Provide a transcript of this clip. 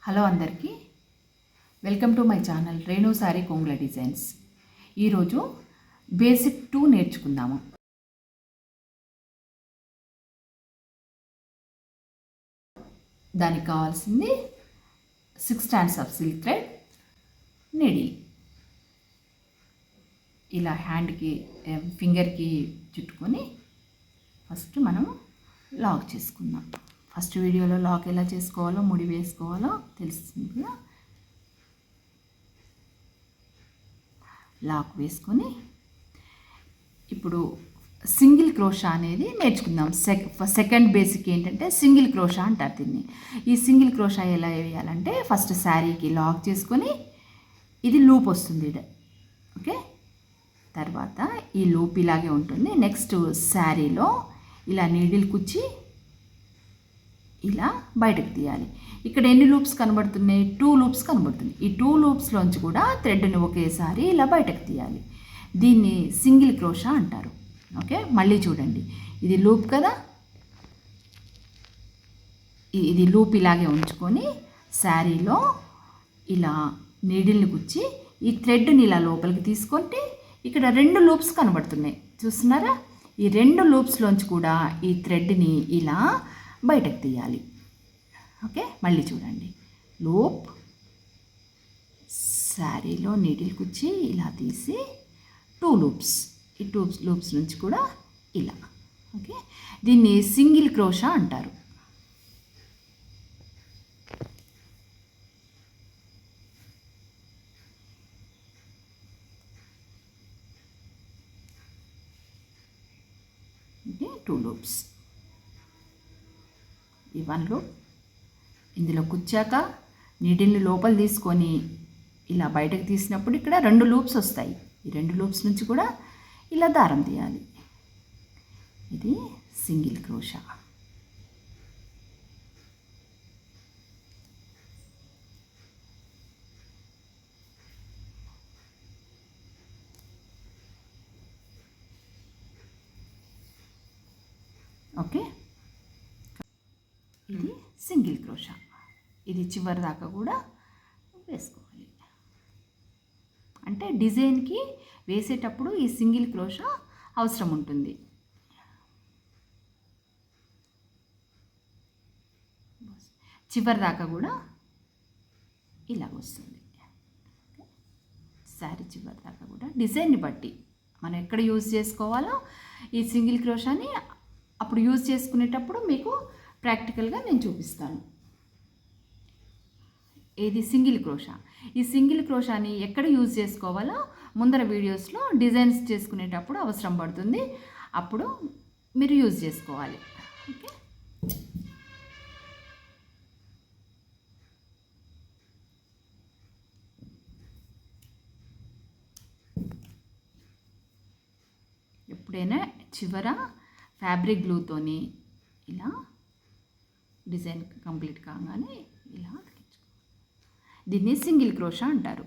Hello అందరికీ, welcome to my channel Renu sari కొంగుల designs. ఈరోజు బేసిక్ 2 నేర్చుకుందాము. దానికి కావాల్సింది 6 strands of silk thread, needle. ఇలా హ్యాండ్కి ఫింగర్కి చుట్టుకొని ఫస్ట్ మనము లాక్ చేసుకుందాం. ఫస్ట్ వీడియోలో లాక్ ఎలా చేసుకోవాలో, ముడి వేసుకోవాలో తెలుస్తుంది కదా. లాక్ వేసుకొని ఇప్పుడు సింగిల్ క్రోషా అనేది నేర్చుకుందాం. సెకండ్ బేసిక్ ఏంటంటే సింగిల్ క్రోషా అంటారు దీన్ని. ఈ సింగిల్ క్రోషా ఎలా వేయాలంటే ఫస్ట్ శారీకి లాక్ చేసుకొని ఇది లూప్ వస్తుంది, ఓకే. తర్వాత ఈ లూప్ ఇలాగే ఉంటుంది. నెక్స్ట్ శారీలో ఇలా నీడిల్ కుచ్చి ఇలా బయటకు తీయాలి. ఇక్కడ ఎన్ని లూప్స్ కనబడుతున్నాయి? 2 లూప్స్ కనబడుతున్నాయి. ఈ 2 లూప్స్లోంచి కూడా థ్రెడ్ని ఒకేసారి ఇలా బయటకు తీయాలి. దీన్ని సింగిల్ క్రోషా అంటారు, ఓకే. మళ్ళీ చూడండి, ఇది లూప్ కదా, ఇది లూప్ ఇలాగే ఉంచుకొని శారీలో ఇలా నీడిల్ని కుచ్చి ఈ థ్రెడ్ని ఇలా లోపలికి తీసుకుంటే ఇక్కడ 2 లూప్స్ కనబడుతున్నాయి, చూస్తున్నారా? ఈ 2 లూప్స్లోంచి కూడా ఈ థ్రెడ్ని ఇలా బయటకు తీయాలి, ఓకే. మళ్ళీ చూడండి, లూప్, శారీలో నీడిల్ కుచ్చి ఇలా తీసి 2 లూప్స్, ఈ 2 లూప్స్ నుంచి కూడా ఇలా, ఓకే. దీన్ని సింగిల్ క్రోషా అంటారు. ఓకే, 2 లూప్స్, ఈ 1 లూప్ ఇందులో కుచ్చాక నీడిల్ని లోపల తీసుకొని ఇలా బయటకు తీసినప్పుడు ఇక్కడ 2 లూప్స్ వస్తాయి. ఈ 2 లూప్స్ నుంచి కూడా ఇలా దారం తీయాలి. ఇది సింగిల్ క్రోషా. ఓకే, ఇది సింగిల్ క్రోషా. ఇది చివరి దాకా కూడా వేసుకోవాలి. అంటే డిజైన్కి వేసేటప్పుడు ఈ సింగిల్ క్రోషా అవసరం ఉంటుంది. చివరి దాకా కూడా ఇలా వస్తుంది. శారీ చివరి దాకా కూడా డిజైన్ని బట్టి మనం ఎక్కడ యూజ్ చేసుకోవాలో ఈ సింగిల్ క్రోషాని అప్పుడు యూజ్ చేసుకునేటప్పుడు మీకు ప్రాక్టికల్గా నేను చూపిస్తాను. ఇది సింగిల్ క్రోషా. ఈ సింగిల్ క్రోషాని ఎక్కడ యూజ్ చేసుకోవాలో ముందర వీడియోస్లో డిజైన్స్ చేసుకునేటప్పుడు అవసరం పడుతుంది, అప్పుడు మీరు యూజ్ చేసుకోవాలి, ఓకే. ఎప్పుడైనా చివర ఫ్యాబ్రిక్ గ్లూతోని ఇలా డిజైన్ కంప్లీట్ కాగానే ఇలా అతికించుకోవాలి. దీన్ని సింగిల్ క్రోషా అంటారు.